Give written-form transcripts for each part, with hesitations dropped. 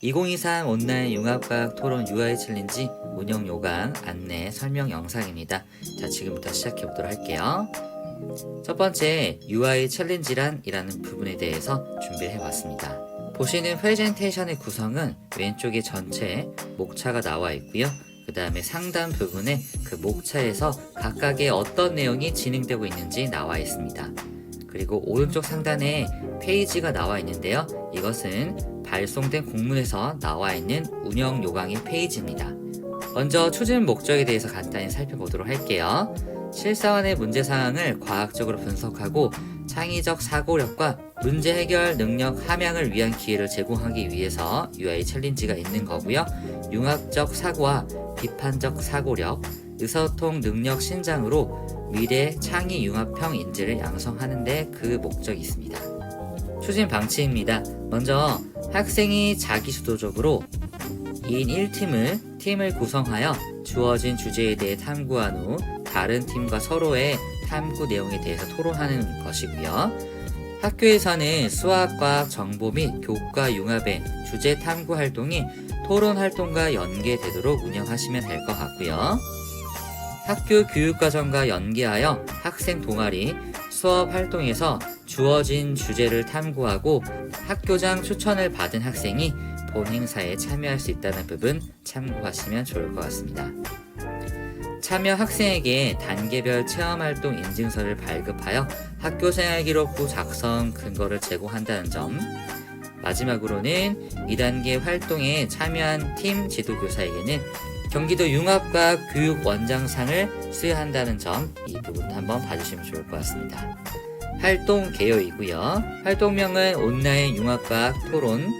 2023 온라인 융합과학 토론 UI 챌린지 운영 요강 안내 설명 영상입니다. 자, 지금부터 시작해 보도록 할게요. 첫 번째, UI 챌린지란이라는 부분에 대해서 준비를 해봤습니다. 보시는 프레젠테이션의 구성은 왼쪽에 전체 목차가 나와 있고요. 그 다음에 상단 부분에 그 목차에서 각각의 어떤 내용이 진행되고 있는지 나와 있습니다. 그리고 오른쪽 상단에 페이지가 나와 있는데요. 이것은 발송된 공문에서 나와 있는 운영 요강의 페이지입니다. 먼저 추진 목적에 대해서 간단히 살펴보도록 할게요. 실사원의 문제 사항을 과학적으로 분석하고 창의적 사고력과 문제 해결 능력 함양을 위한 기회를 제공하기 위해서 UI 챌린지가 있는 거고요. 융합적 사고와 비판적 사고력, 의사소통 능력 신장으로 미래 창의 융합형 인재를 양성하는 데 그 목적이 있습니다. 추진 방침입니다. 먼저 학생이 자기주도적으로 2인 1팀을 팀을 구성하여 주어진 주제에 대해 탐구한 후 다른 팀과 서로의 탐구 내용에 대해서 토론하는 것이고요. 학교에서는 수학과학 정보 및 교과 융합의 주제 탐구 활동이 토론 활동과 연계되도록 운영하시면 될 것 같고요. 학교 교육과정과 연계하여 학생 동아리, 수업 활동에서 주어진 주제를 탐구하고 학교장 추천을 받은 학생이 본 행사에 참여할 수 있다는 부분 참고하시면 좋을 것 같습니다. 참여 학생에게 단계별 체험활동 인증서를 발급하여 학교생활 기록부 작성 근거를 제공한다는 점, 마지막으로는 2단계 활동에 참여한 팀 지도교사에게는 경기도 융합과학 교육원장상을 수여한다는 점, 이 부분도 한번 봐주시면 좋을 것 같습니다. 활동 개요이고요. 활동명은 온라인 융합과학 토론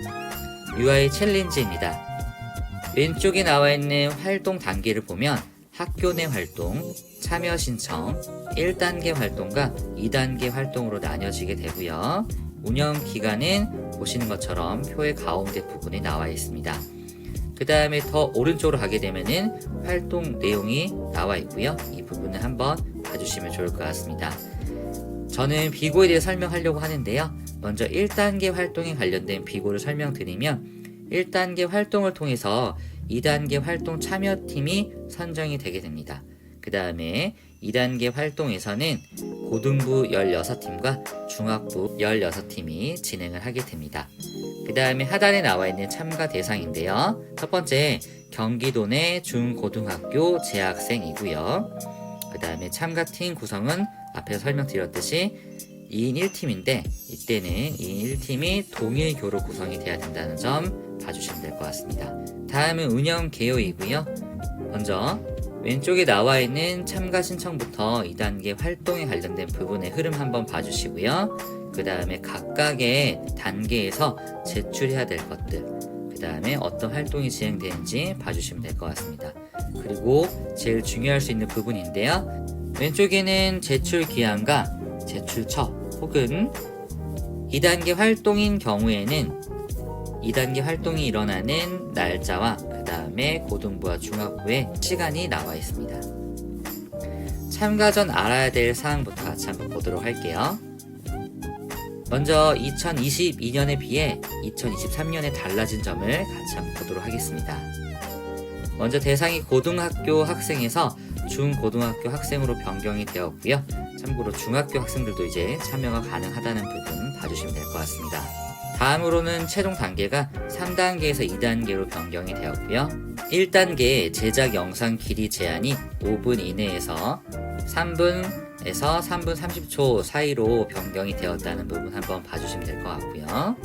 UI 챌린지입니다. 왼쪽에 나와 있는 활동 단계를 보면 학교 내 활동, 참여 신청, 1단계 활동과 2단계 활동으로 나뉘어지게 되고요. 운영 기간은 보시는 것처럼 표의 가운데 부분에 나와 있습니다. 그 다음에 더 오른쪽으로 가게 되면은 활동 내용이 나와 있고요. 이 부분을 한번 봐주시면 좋을 것 같습니다. 저는 비고에 대해 설명하려고 하는데요. 먼저 1단계 활동에 관련된 비고를 설명드리면 1단계 활동을 통해서 2단계 활동 참여팀이 선정이 되게 됩니다. 그 다음에 2단계 활동에서는 고등부 16팀과 중학부 16팀이 진행을 하게 됩니다. 그 다음에 하단에 나와 있는 참가 대상인데요. 첫 번째, 경기도 내 중고등학교 재학생이고요. 그 다음에 참가팀 구성은 앞에서 설명드렸듯이 2인 1팀인데 이때는 2인 1팀이 동일 교로 구성이 돼야 된다는 점 봐주시면 될 것 같습니다. 다음은 운영 개요이고요. 먼저 왼쪽에 나와 있는 참가 신청부터 2단계 활동에 관련된 부분의 흐름 한번 봐주시고요. 그 다음에 각각의 단계에서 제출해야 될 것들, 그 다음에 어떤 활동이 진행되는지 봐주시면 될 것 같습니다. 그리고 제일 중요할 수 있는 부분인데요. 왼쪽에는 제출 기한과 제출처 혹은 2단계 활동인 경우에는 2단계 활동이 일어나는 날짜와 그 다음에 고등부와 중학부의 시간이 나와 있습니다. 참가 전 알아야 될 사항부터 같이 한번 보도록 할게요. 먼저 2022년에 비해 2023년에 달라진 점을 같이 한번 보도록 하겠습니다. 먼저 대상이 고등학교 학생에서 중고등학교 학생으로 변경이 되었고요. 참고로 중학교 학생들도 이제 참여가 가능하다는 부분 봐주시면 될 것 같습니다. 다음으로는 최종 단계가 3단계에서 2단계로 변경이 되었고요. 1단계 제작 영상 길이 제한이 5분 이내에서 3분에서 3분 30초 사이로 변경이 되었다는 부분 한번 봐주시면 될 것 같고요.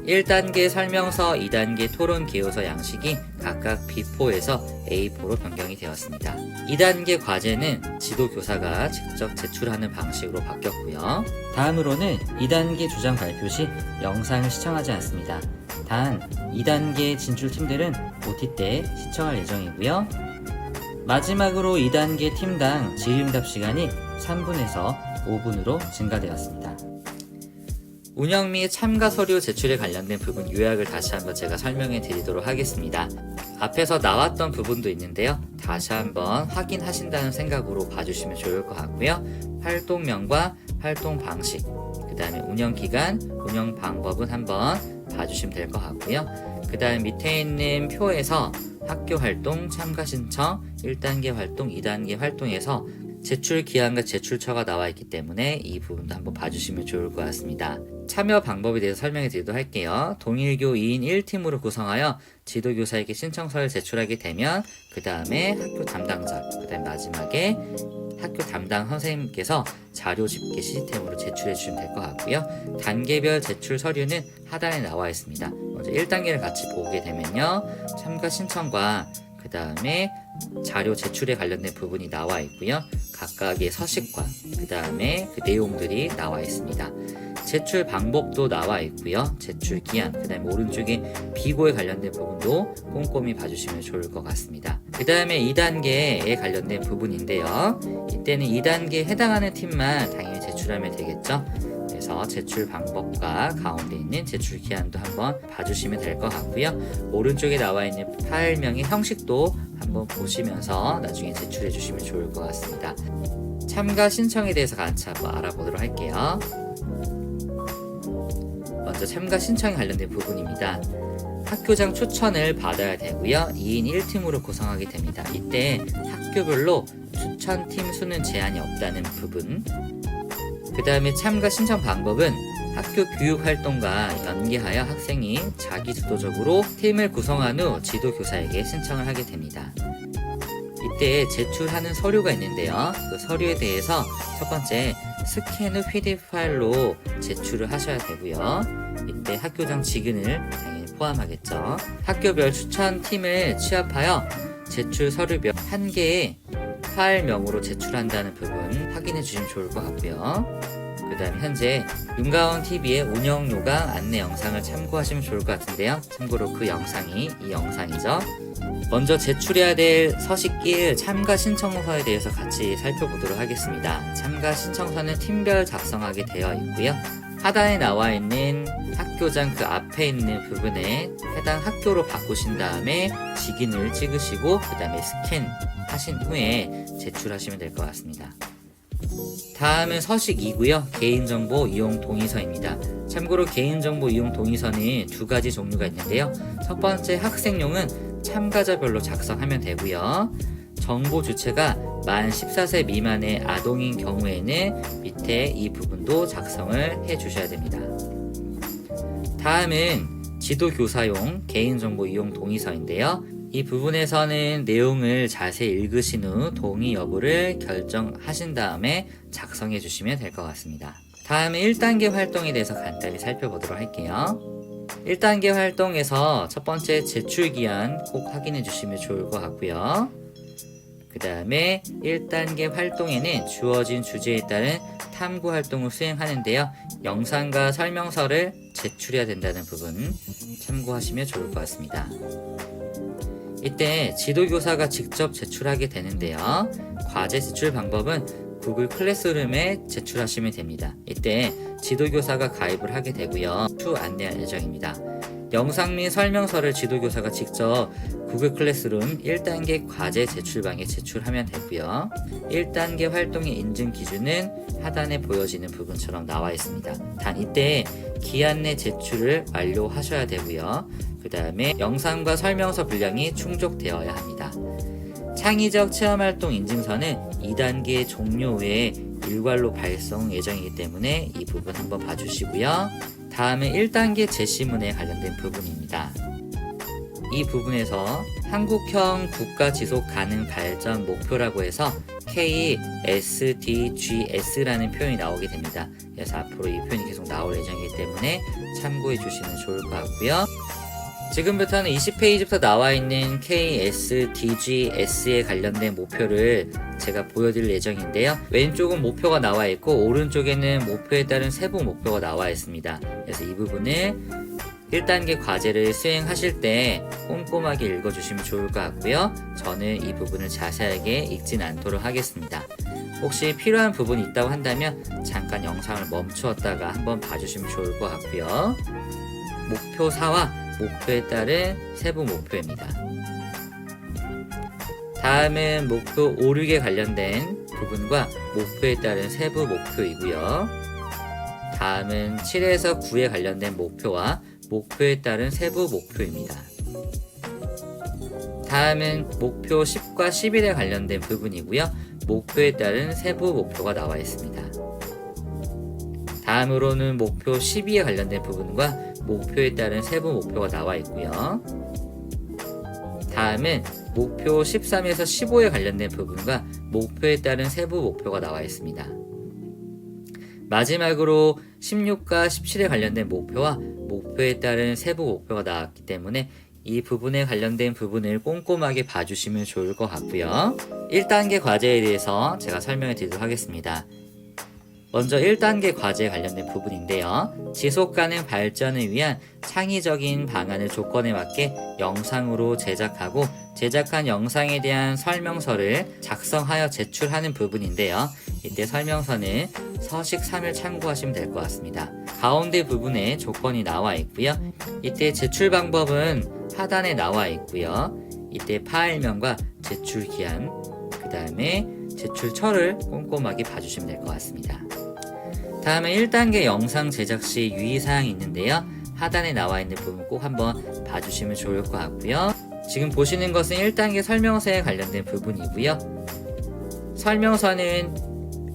1단계 설명서, 2단계 토론 개요서 양식이 각각 B4에서 A4로 변경이 되었습니다. 2단계 과제는 지도교사가 직접 제출하는 방식으로 바뀌었고요. 다음으로는 2단계 주장 발표 시 영상을 시청하지 않습니다. 단 2단계 진출팀들은 OT 때 시청할 예정이고요. 마지막으로 2단계 팀당 질의응답 시간이 3분에서 5분으로 증가되었습니다. 운영 및 참가 서류 제출에 관련된 부분 요약을 다시 한번 제가 설명해 드리도록 하겠습니다. 앞에서 나왔던 부분도 있는데요. 다시 한번 확인하신다는 생각으로 봐주시면 좋을 것 같고요. 활동명과 활동 방식, 그 다음에 운영 기간, 운영 방법은 한번 봐주시면 될 것 같고요. 그 다음 밑에 있는 표에서 학교 활동, 참가 신청, 1단계 활동, 2단계 활동에서 제출 기한과 제출처가 나와 있기 때문에 이 부분도 한번 봐주시면 좋을 것 같습니다. 참여 방법에 대해서 설명해 드리도록 할게요. 동일교 2인 1팀으로 구성하여 지도교사에게 신청서를 제출하게 되면 그 다음에 학교 담당자, 그 다음에 마지막에 학교 담당 선생님께서 자료 집계 시스템으로 제출해 주시면 될 것 같고요. 단계별 제출 서류는 하단에 나와 있습니다. 먼저 1단계를 같이 보게 되면요. 참가 신청과 그 다음에 자료 제출에 관련된 부분이 나와 있고요. 각각의 서식과 그 다음에 그 내용들이 나와 있습니다. 제출 방법도 나와 있고요. 제출 기한, 그 다음에 오른쪽에 비고에 관련된 부분도 꼼꼼히 봐주시면 좋을 것 같습니다. 그 다음에 2단계에 관련된 부분인데요. 이때는 2단계에 해당하는 팀만 당연히 제출하면 되겠죠. 그래서 제출 방법과 가운데 있는 제출 기한도 한번 봐주시면 될 것 같고요. 오른쪽에 나와 있는 파일명의 형식도 한번 보시면서 나중에 제출해 주시면 좋을 것 같습니다. 참가 신청에 대해서 같이 한번 알아보도록 할게요. 먼저 참가 신청에 관련된 부분입니다. 학교장 추천을 받아야 되고요. 2인 1팀으로 구성하게 됩니다. 이때 학교별로 추천팀 수는 제한이 없다는 부분, 그 다음에 참가 신청 방법은 학교 교육활동과 연계하여 학생이 자기주도적으로 팀을 구성한 후 지도교사에게 신청을 하게 됩니다. 이때 제출하는 서류가 있는데요. 그 서류에 대해서 첫 번째 스캔 후 PDF 파일로 제출을 하셔야 되고요. 이때 학교장 직인을 당연히 포함하겠죠. 학교별 추천팀을 취합하여 제출 서류별 1개의 파일명으로 제출한다는 부분 확인해 주시면 좋을 것 같고요. 그 다음에 현재 윤가원TV의 운영 요강 안내 영상을 참고하시면 좋을 것 같은데요. 참고로 그 영상이 이 영상이죠. 먼저 제출해야 될 서식 1 참가 신청서에 대해서 같이 살펴보도록 하겠습니다. 참가 신청서는 팀별 작성하게 되어 있고요. 하단에 나와 있는 학교장 그 앞에 있는 부분에 해당 학교로 바꾸신 다음에 직인을 찍으시고 그 다음에 스캔 하신 후에 제출하시면 될 것 같습니다. 다음은 서식 2고요. 개인정보 이용 동의서입니다. 참고로 개인정보 이용 동의서는 2가지 종류가 있는데요. 첫 번째 학생용은 참가자별로 작성하면 되고요. 정보 주체가 만 14세 미만의 아동인 경우에는 밑에 이 부분도 작성을 해 주셔야 됩니다. 다음은 지도교사용 개인정보 이용 동의서인데요. 이 부분에서는 내용을 자세히 읽으신 후 동의 여부를 결정하신 다음에 작성해 주시면 될 것 같습니다. 다음은 1단계 활동에 대해서 간단히 살펴보도록 할게요. 1단계 활동에서 첫 번째 제출 기한 꼭 확인해 주시면 좋을 것 같고요. 그 다음에 1단계 활동에는 주어진 주제에 따른 탐구 활동을 수행하는데요. 영상과 설명서를 제출해야 된다는 부분 참고하시면 좋을 것 같습니다. 이때 지도교사가 직접 제출하게 되는데요. 과제 제출 방법은 구글 클래스룸에 제출하시면 됩니다. 이때 지도교사가 가입을 하게 되고요. 추후 안내할 예정입니다. 영상 및 설명서를 지도교사가 직접 구글 클래스룸 1단계 과제 제출방에 제출하면 되고요. 1단계 활동의 인증 기준은 하단에 보여지는 부분처럼 나와 있습니다. 단 이때 기한 내 제출을 완료하셔야 되고요. 그 다음에 영상과 설명서 분량이 충족되어야 합니다. 창의적 체험활동 인증서는 2단계 종료 후에 일괄로 발송 예정이기 때문에 이 부분 한번 봐주시고요. 다음은 1단계 제시문에 관련된 부분입니다. 이 부분에서 한국형 국가지속 가능 발전 목표라고 해서 KSDGS라는 표현이 나오게 됩니다. 그래서 앞으로 이 표현이 계속 나올 예정이기 때문에 참고해 주시면 좋을 것 같고요. 지금부터는 20페이지부터 나와 있는 KSDGS에 관련된 목표를 제가 보여드릴 예정인데요. 왼쪽은 목표가 나와 있고 오른쪽에는 목표에 따른 세부 목표가 나와 있습니다. 그래서 이 부분을 1단계 과제를 수행하실 때 꼼꼼하게 읽어주시면 좋을 것 같고요. 저는 이 부분을 자세하게 읽진 않도록 하겠습니다. 혹시 필요한 부분이 있다고 한다면 잠깐 영상을 멈추었다가 한번 봐주시면 좋을 것 같고요. 목표 4와 목표에 따른 세부 목표입니다. 다음은 목표 5, 6에 관련된 부분과 목표에 따른 세부 목표이고요. 다음은 7에서 9에 관련된 목표와 목표에 따른 세부 목표입니다. 다음은 목표 10과 11에 관련된 부분이고요. 목표에 따른 세부 목표가 나와 있습니다. 다음으로는 목표 12에 관련된 부분과 목표에 따른 세부 목표가 나와 있고요. 다음은 목표 13에서 15에 관련된 부분과 목표에 따른 세부 목표가 나와 있습니다. 마지막으로 16과 17에 관련된 목표와 목표에 따른 세부 목표가 나왔기 때문에 이 부분에 관련된 부분을 꼼꼼하게 봐주시면 좋을 것 같고요. 1단계 과제에 대해서 제가 설명해 드리도록 하겠습니다. 먼저 1단계 과제에 관련된 부분인데요. 지속가능 발전을 위한 창의적인 방안을 조건에 맞게 영상으로 제작하고 제작한 영상에 대한 설명서를 작성하여 제출하는 부분인데요. 이때 설명서는 서식 3을 참고하시면 될 것 같습니다. 가운데 부분에 조건이 나와 있고요. 이때 제출 방법은 하단에 나와 있고요. 이때 파일명과 제출 기한, 그 다음에 제출처를 꼼꼼하게 봐주시면 될 것 같습니다. 다음은 1단계 영상 제작 시 유의사항이 있는데요. 하단에 나와 있는 부분 꼭 한번 봐주시면 좋을 것 같고요. 지금 보시는 것은 1단계 설명서에 관련된 부분이고요. 설명서는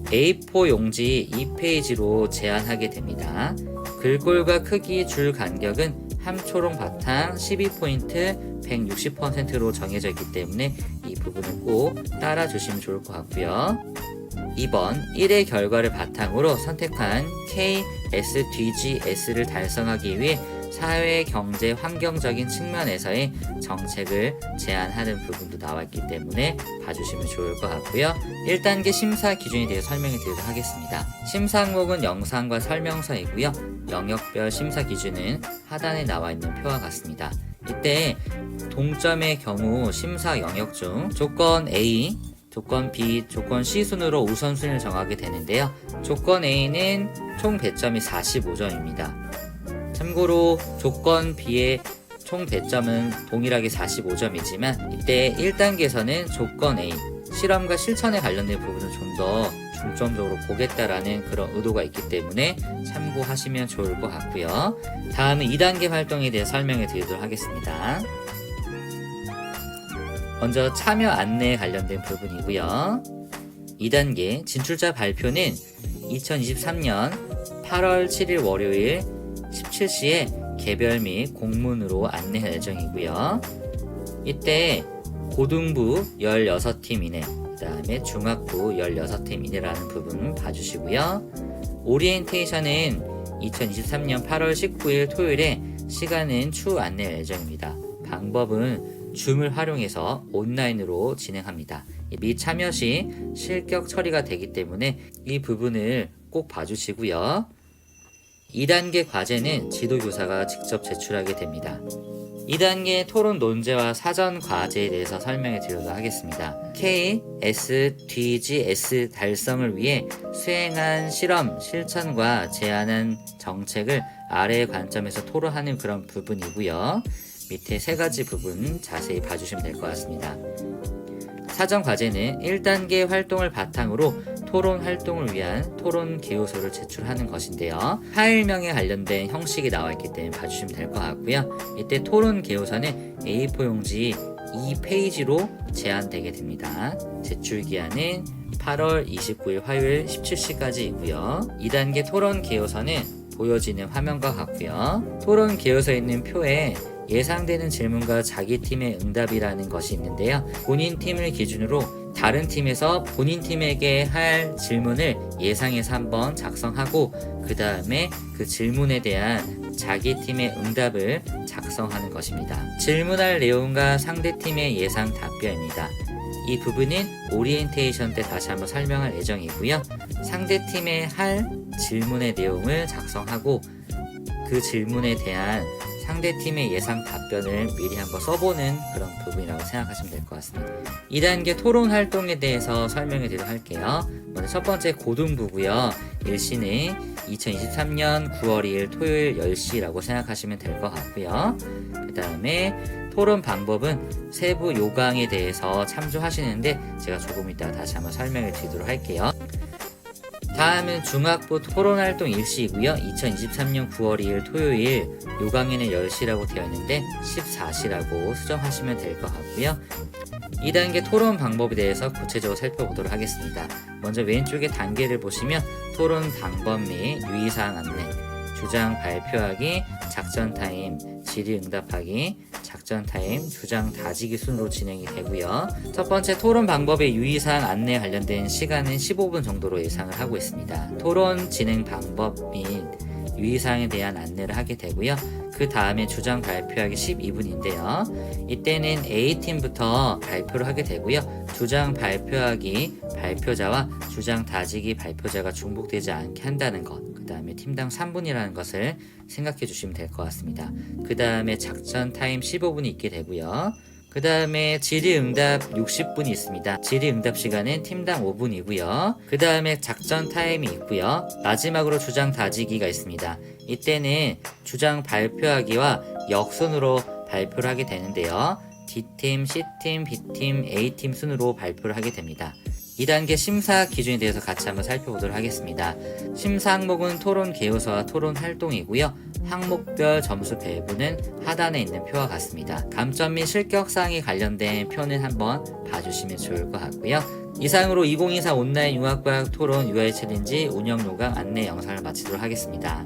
A4 용지 2페이지로 제한하게 됩니다. 글꼴과 크기, 줄 간격은 함초롱 바탕 12포인트 160%로 정해져 있기 때문에 이 부분은 꼭 따라주시면 좋을 것 같고요. 2번 1의 결과를 바탕으로 선택한 KSDGS를 달성하기 위해 사회, 경제, 환경적인 측면에서의 정책을 제안하는 부분도 나와 있기 때문에 봐주시면 좋을 것 같고요. 1단계 심사 기준에 대해 설명해 드리도록 하겠습니다. 심사 항목은 영상과 설명서이고요. 영역별 심사 기준은 하단에 나와 있는 표와 같습니다. 이때 동점의 경우 심사 영역 중 조건 A, 조건 B, 조건 C 순으로 우선순위를 정하게 되는데요. 조건 A는 총 배점이 45점입니다. 참고로 조건 B의 총 배점은 동일하게 45점이지만 이때 1단계에서는 조건 A, 실험과 실천에 관련된 부분을 좀 더 중점적으로 보겠다라는 그런 의도가 있기 때문에 참고하시면 좋을 것 같고요. 다음은 2단계 활동에 대해 설명해 드리도록 하겠습니다. 먼저 참여 안내에 관련된 부분이고요. 2단계 진출자 발표는 2023년 8월 7일 월요일 17시에 개별 및 공문으로 안내할 예정이고요. 이때 고등부 16팀 이내, 그 다음에 중학부 16팀 이내라는 부분 봐주시고요. 오리엔테이션은 2023년 8월 19일 토요일에 시간은 추후 안내할 예정입니다. 방법은 줌을 활용해서 온라인으로 진행합니다. 및 참여 시 실격 처리가 되기 때문에 이 부분을 꼭 봐주시고요. 2단계 과제는 지도교사가 직접 제출하게 됩니다. 2단계 토론 논제와 사전 과제에 대해서 설명해 드리도록 하겠습니다. KSDGS 달성을 위해 수행한 실험, 실천과 제안한 정책을 아래의 관점에서 토론하는 그런 부분이고요. 밑에 세 가지 부분 자세히 봐주시면 될 것 같습니다. 사전 과제는 1단계 활동을 바탕으로 토론 활동을 위한 토론 기호서를 제출하는 것인데요. 파일명에 관련된 형식이 나와 있기 때문에 봐주시면 될 것 같고요. 이때 토론 기호서는 A4 용지 2페이지로 제한되게 됩니다. 제출 기한은 8월 29일 화요일 17시까지이고요. 2단계 토론 기호서는 보여지는 화면과 같고요. 토론 기호서에 있는 표에 예상되는 질문과 자기 팀의 응답이라는 것이 있는데요. 본인 팀을 기준으로 다른 팀에서 본인 팀에게 할 질문을 예상해서 한번 작성하고 그 다음에 그 질문에 대한 자기 팀의 응답을 작성하는 것입니다. 질문할 내용과 상대 팀의 예상 답변입니다. 이 부분은 오리엔테이션 때 다시 한번 설명할 예정이고요. 상대 팀에 할 질문의 내용을 작성하고 그 질문에 대한 상대팀의 예상 답변을 미리 한번 써보는 그런 부분이라고 생각하시면 될 것 같습니다. 2단계 토론 활동에 대해서 설명해 드리도록 할게요. 먼저 첫 번째 고등부고요. 일시는 2023년 9월 2일 토요일 10시라고 생각하시면 될 것 같고요. 그 다음에 토론 방법은 세부 요강에 대해서 참조하시는데 제가 조금 이따 다시 한번 설명해 드리도록 할게요. 다음은 중학부 토론활동 일시이고요. 2023년 9월 2일 토요일 요강에는 10시라고 되어 있는데 14시라고 수정하시면 될 것 같고요. 2단계 토론 방법에 대해서 구체적으로 살펴보도록 하겠습니다. 먼저 왼쪽에 단계를 보시면 토론 방법 및 유의사항 안내, 주장 발표하기, 작전 타임, 질의응답하기, 작전 타임, 주장 다지기 순으로 진행이 되고요. 첫 번째 토론 방법의 유의사항 안내에 관련된 시간은 15분 정도로 예상을 하고 있습니다. 토론 진행 방법 및 유의사항에 대한 안내를 하게 되고요. 그 다음에 주장 발표하기 12분인데요. 이때는 A팀부터 발표를 하게 되고요. 주장 발표하기 발표자와 주장 다지기 발표자가 중복되지 않게 한다는 것, 그 다음에 팀당 3분이라는 것을 생각해 주시면 될 것 같습니다. 그 다음에 작전 타임 15분이 있게 되고요. 그 다음에 질의응답 60분이 있습니다. 질의응답 시간은 팀당 5분이고요. 그 다음에 작전 타임이 있고요. 마지막으로 주장 다지기가 있습니다. 이때는 주장 발표하기와 역순으로 발표를 하게 되는데요. D팀, C팀, B팀, A팀 순으로 발표를 하게 됩니다. 2단계 심사 기준에 대해서 같이 한번 살펴보도록 하겠습니다. 심사 항목은 토론 개요서와 토론 활동이고요. 항목별 점수 배분은 하단에 있는 표와 같습니다. 감점 및 실격사항에 관련된 표는 한번 봐주시면 좋을 것 같고요. 이상으로 2024 온라인 융합과학 토론 UI 챌린지 운영 요강 안내 영상을 마치도록 하겠습니다.